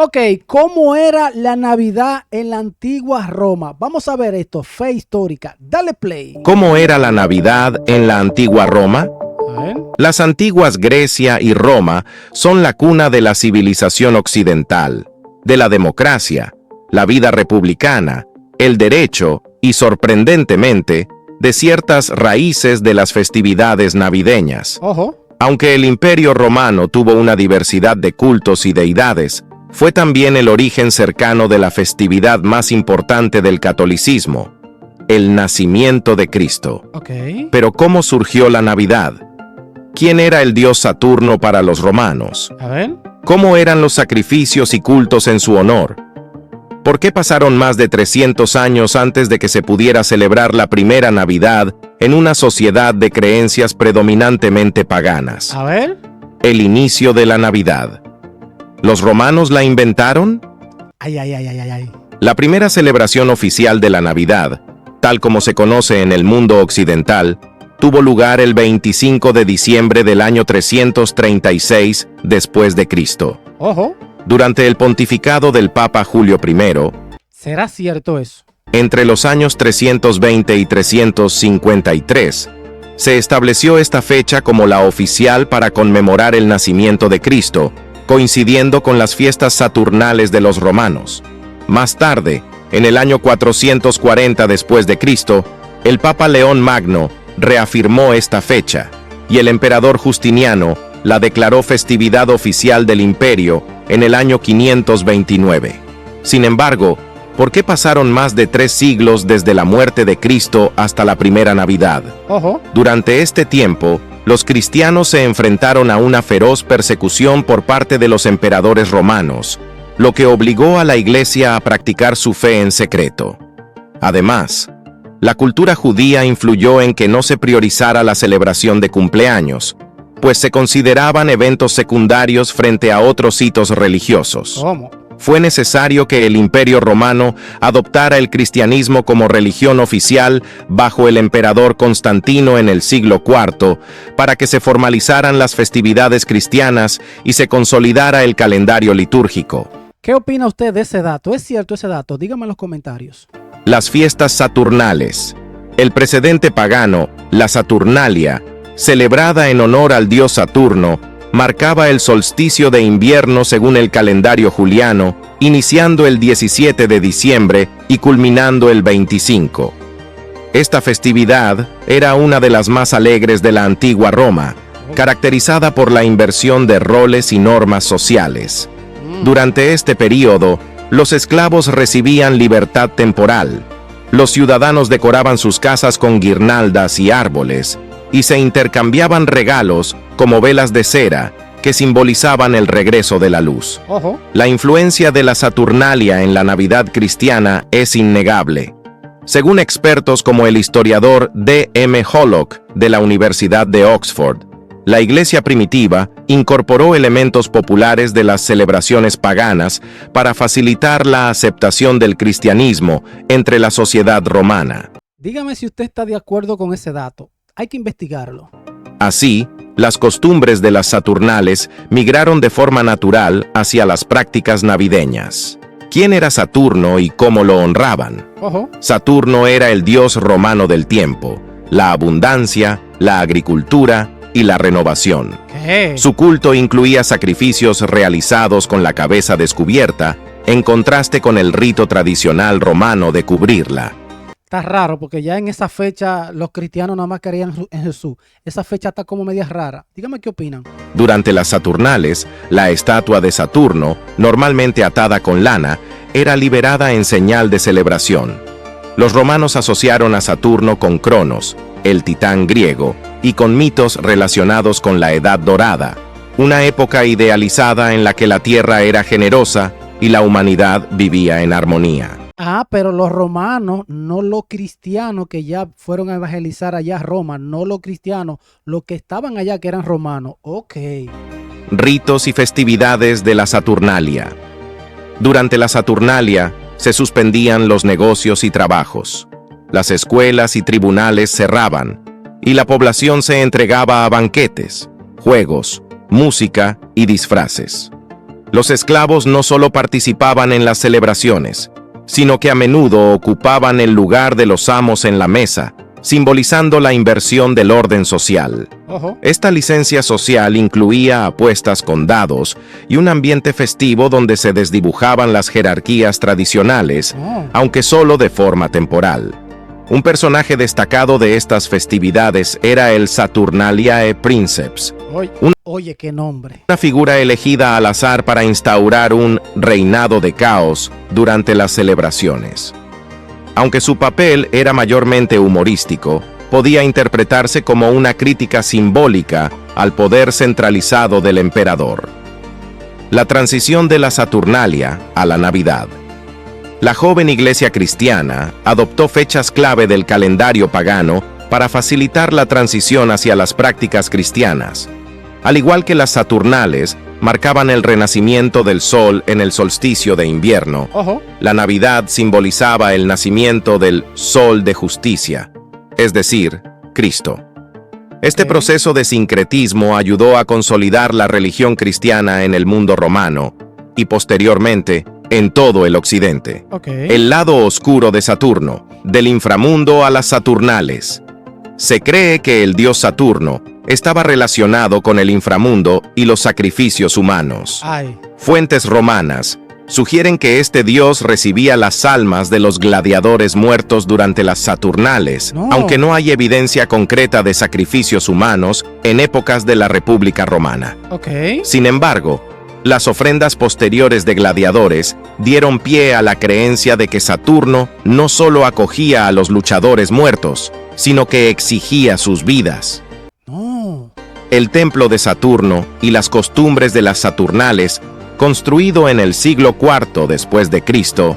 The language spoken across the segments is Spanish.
Ok, ¿cómo era la Navidad en la antigua Roma? Vamos a ver esto, fe histórica. Dale play. ¿Cómo era la Navidad en la antigua Roma? A ver. Las antiguas Grecia y Roma son la cuna de la civilización occidental, de la democracia, la vida republicana, el derecho y, sorprendentemente, de ciertas raíces de las festividades navideñas. Ojo. Aunque el Imperio Romano tuvo una diversidad de cultos y deidades, fue también el origen cercano de la festividad más importante del catolicismo, el nacimiento de Cristo. Ok. Pero ¿cómo surgió la Navidad? ¿Quién era el dios Saturno para los romanos? A ver. ¿Cómo eran los sacrificios y cultos en su honor? ¿Por qué pasaron más de 300 años antes de que se pudiera celebrar la primera Navidad en una sociedad de creencias predominantemente paganas? A ver. El inicio de la Navidad. ¿Los romanos la inventaron? Ay. La primera celebración oficial de la Navidad, tal como se conoce en el mundo occidental, tuvo lugar el 25 de diciembre del año 336 después de Cristo. Ojo. Durante el pontificado del Papa Julio I, ¿Será cierto eso? entre los años 320 y 353, se estableció esta fecha como la oficial para conmemorar el nacimiento de Cristo, coincidiendo con las fiestas saturnales de los romanos. Más tarde, en el año 440 después de Cristo, el Papa León Magno reafirmó esta fecha, y el emperador Justiniano la declaró festividad oficial del imperio en el año 529. Sin embargo, ¿por qué pasaron más de 3 siglos desde la muerte de Cristo hasta la primera Navidad? Ojo. Durante este tiempo, los cristianos se enfrentaron a una feroz persecución por parte de los emperadores romanos, lo que obligó a la Iglesia a practicar su fe en secreto. Además, la cultura judía influyó en que no se priorizara la celebración de cumpleaños, pues se consideraban eventos secundarios frente a otros hitos religiosos. ¿Cómo? Fue necesario que el Imperio Romano adoptara el cristianismo como religión oficial bajo el emperador Constantino en el siglo IV, para que se formalizaran las festividades cristianas y se consolidara el calendario litúrgico. ¿Qué opina usted de ese dato? ¿Es cierto ese dato? Dígame en los comentarios. Las fiestas saturnales. El precedente pagano, la Saturnalia, celebrada en honor al dios Saturno, marcaba el solsticio de invierno según el calendario juliano, iniciando el 17 de diciembre y culminando el 25. Esta festividad era una de las más alegres de la antigua Roma, caracterizada por la inversión de roles y normas sociales. Durante este período, los esclavos recibían libertad temporal. Los ciudadanos decoraban sus casas con guirnaldas y árboles, y se intercambiaban regalos como velas de cera que simbolizaban el regreso de la luz. Ojo. La influencia de la Saturnalia en la Navidad cristiana es innegable. Según expertos como el historiador D. M. Hollock de la Universidad de Oxford, la Iglesia primitiva incorporó elementos populares de las celebraciones paganas para facilitar la aceptación del cristianismo entre la sociedad romana. Dígame si usted está de acuerdo con ese dato. Hay que investigarlo. Así, las costumbres de las Saturnales migraron de forma natural hacia las prácticas navideñas. ¿Quién era Saturno y cómo lo honraban? Ojo. Saturno era el dios romano del tiempo, la abundancia, la agricultura y la renovación. ¿Qué? Su culto incluía sacrificios realizados con la cabeza descubierta, en contraste con el rito tradicional romano de cubrirla. Está raro porque ya en esa fecha los cristianos nada más creían en Jesús. Esa fecha está como media rara. Dígame qué opinan. Durante las Saturnales, la estatua de Saturno, normalmente atada con lana, era liberada en señal de celebración. Los romanos asociaron a Saturno con Cronos, el titán griego, y con mitos relacionados con la Edad Dorada, una época idealizada en la que la tierra era generosa y la humanidad vivía en armonía. Ah, pero los romanos, no los cristianos que ya fueron a evangelizar allá a Roma, no los cristianos, los que estaban allá que eran romanos. Ok. Ritos y festividades de la Saturnalia. Durante la Saturnalia se suspendían los negocios y trabajos. Las escuelas y tribunales cerraban, y la población se entregaba a banquetes, juegos, música y disfraces. Los esclavos no solo participaban en las celebraciones, sino que a menudo ocupaban el lugar de los amos en la mesa, simbolizando la inversión del orden social. Esta licencia social incluía apuestas con dados y un ambiente festivo donde se desdibujaban las jerarquías tradicionales, aunque solo de forma temporal. Un personaje destacado de estas festividades era el Saturnaliae Princeps, Oye, qué nombre. una figura elegida al azar para instaurar un reinado de caos durante las celebraciones. Aunque su papel era mayormente humorístico, podía interpretarse como una crítica simbólica al poder centralizado del emperador. La transición de la Saturnalia a la Navidad. La joven iglesia cristiana adoptó fechas clave del calendario pagano para facilitar la transición hacia las prácticas cristianas. Al igual que las Saturnales, marcaban el renacimiento del sol en el solsticio de invierno. La Navidad simbolizaba el nacimiento del Sol de Justicia, es decir, Cristo. Este proceso de sincretismo ayudó a consolidar la religión cristiana en el mundo romano y posteriormente en todo el occidente. El lado oscuro de Saturno, del inframundo a las Saturnales. Se cree que el dios Saturno estaba relacionado con el inframundo y los sacrificios humanos. Fuentes romanas sugieren que este dios recibía las almas de los gladiadores muertos durante las Saturnales, aunque no hay evidencia concreta de sacrificios humanos en épocas de la República Romana. Sin embargo, las ofrendas posteriores de gladiadores dieron pie a la creencia de que Saturno no solo acogía a los luchadores muertos, sino que exigía sus vidas. El templo de Saturno y las costumbres de las Saturnales, construido en el siglo IV después de Cristo,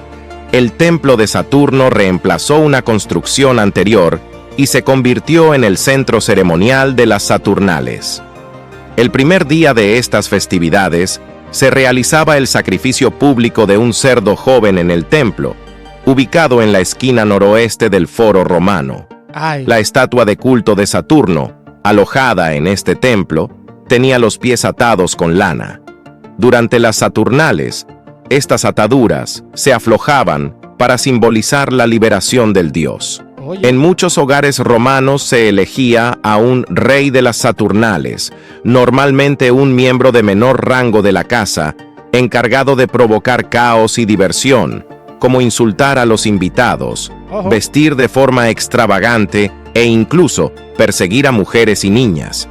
el templo de Saturno reemplazó una construcción anterior y se convirtió en el centro ceremonial de las Saturnales. El primer día de estas festividades se realizaba el sacrificio público de un cerdo joven en el templo, ubicado en la esquina noroeste del Foro Romano. La estatua de culto de Saturno, alojada en este templo, tenía los pies atados con lana. Durante las Saturnales, estas ataduras se aflojaban para simbolizar la liberación del dios. En muchos hogares romanos se elegía a un rey de las Saturnales, normalmente un miembro de menor rango de la casa, encargado de provocar caos y diversión, como insultar a los invitados, vestir de forma extravagante e incluso perseguir a mujeres y niñas.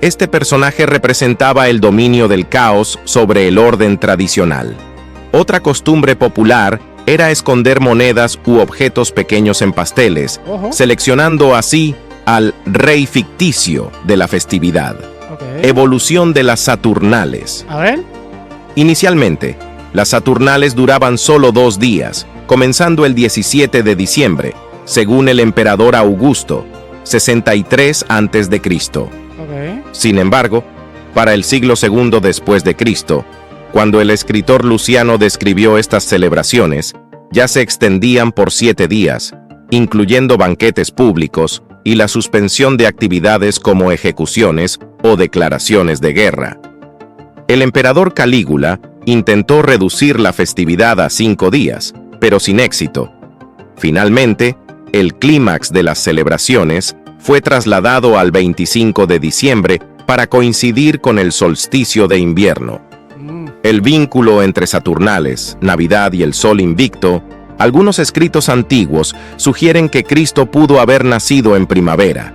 Este personaje representaba el dominio del caos sobre el orden tradicional. Otra costumbre popular era esconder monedas u objetos pequeños en pasteles, seleccionando así al rey ficticio de la festividad. Evolución de las Saturnales. Inicialmente, las Saturnales duraban solo 2 días, comenzando el 17 de diciembre, según el emperador Augusto, 63 a.C. Sin embargo, para el siglo II después de Cristo, cuando el escritor Luciano describió estas celebraciones, ya se extendían por 7 días, incluyendo banquetes públicos y la suspensión de actividades como ejecuciones o declaraciones de guerra. El emperador Calígula intentó reducir la festividad a 5 días, pero sin éxito. Finalmente, el clímax de las celebraciones fue trasladado al 25 de diciembre para coincidir con el solsticio de invierno. El vínculo entre Saturnales, Navidad y el Sol Invicto, algunos escritos antiguos sugieren que Cristo pudo haber nacido en primavera.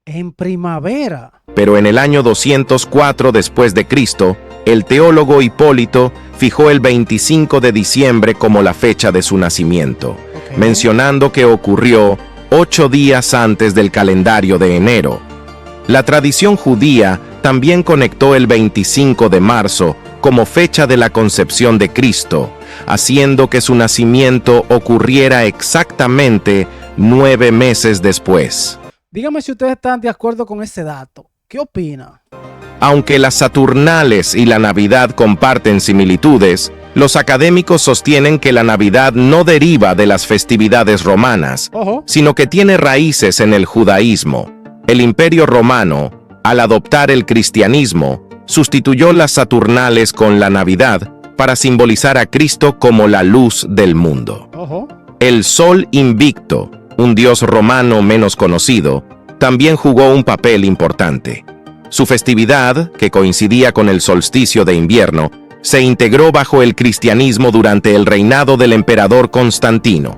¿En primavera? Pero en el año 204 después de Cristo, el teólogo Hipólito fijó el 25 de diciembre como la fecha de su nacimiento, mencionando que ocurrió 8 días antes del calendario de enero. La tradición judía también conectó el 25 de marzo como fecha de la concepción de Cristo, haciendo que su nacimiento ocurriera exactamente 9 meses después. Dígame si ustedes están de acuerdo con ese dato. ¿Qué opina? Aunque las Saturnales y la Navidad comparten similitudes, los académicos sostienen que la Navidad no deriva de las festividades romanas, sino que tiene raíces en el judaísmo. El Imperio Romano, al adoptar el cristianismo, sustituyó las Saturnales con la Navidad para simbolizar a Cristo como la luz del mundo. Ojo. El Sol Invicto, un dios romano menos conocido, también jugó un papel importante. Su festividad, que coincidía con el solsticio de invierno, se integró bajo el cristianismo durante el reinado del emperador Constantino.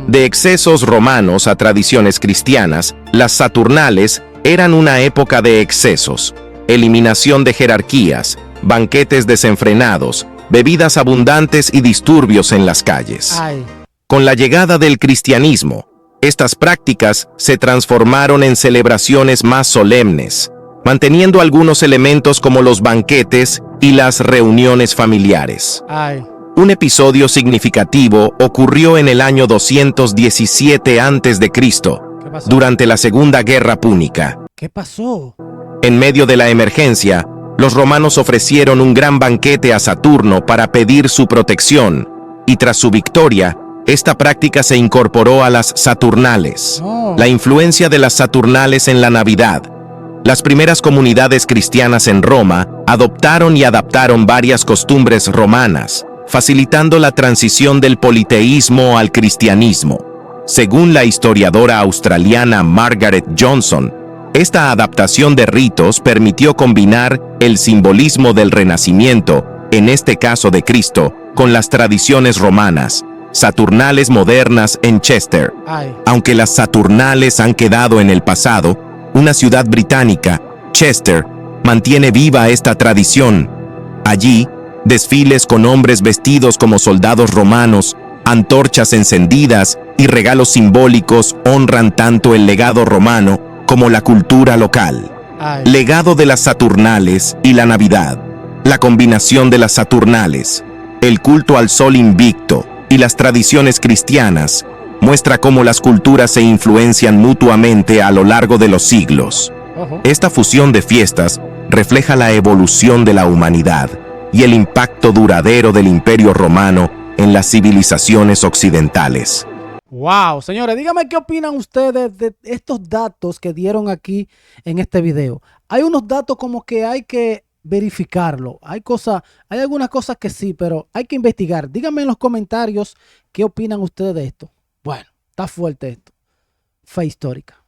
De excesos romanos a tradiciones cristianas, las Saturnales eran una época de excesos, eliminación de jerarquías, banquetes desenfrenados, bebidas abundantes y disturbios en las calles. Ay. Con la llegada del cristianismo, estas prácticas se transformaron en celebraciones más solemnes, manteniendo algunos elementos como los banquetes y las reuniones familiares. Ay. Un episodio significativo ocurrió en el año 217 a.C., ¿Qué pasó? durante la Segunda Guerra Púnica. ¿Qué pasó? En medio de la emergencia, los romanos ofrecieron un gran banquete a Saturno para pedir su protección, y tras su victoria, esta práctica se incorporó a las Saturnales. No. La influencia de las Saturnales en la Navidad. Las primeras comunidades cristianas en Roma adoptaron y adaptaron varias costumbres romanas, facilitando la transición del politeísmo al cristianismo. Según la historiadora australiana Margaret Johnson, esta adaptación de ritos permitió combinar el simbolismo del Renacimiento, en este caso de Cristo, con las tradiciones romanas, Saturnales modernas en Chester. Ay. Aunque las Saturnales han quedado en el pasado, una ciudad británica, Chester, mantiene viva esta tradición. Allí, desfiles con hombres vestidos como soldados romanos, antorchas encendidas y regalos simbólicos honran tanto el legado romano como la cultura local. Ay. Legado de las Saturnales y la Navidad. La combinación de las Saturnales, el culto al Sol Invicto y las tradiciones cristianas muestra cómo las culturas se influencian mutuamente a lo largo de los siglos. Ojo. Esta fusión de fiestas refleja la evolución de la humanidad y el impacto duradero del Imperio Romano en las civilizaciones occidentales. Wow, señores, díganme qué opinan ustedes de estos datos que dieron aquí en este video. Hay unos datos como que hay que verificarlo. Hay algunas cosas que sí, pero hay que investigar. Díganme en los comentarios qué opinan ustedes de esto. Bueno, está fuerte esto. Fe histórica.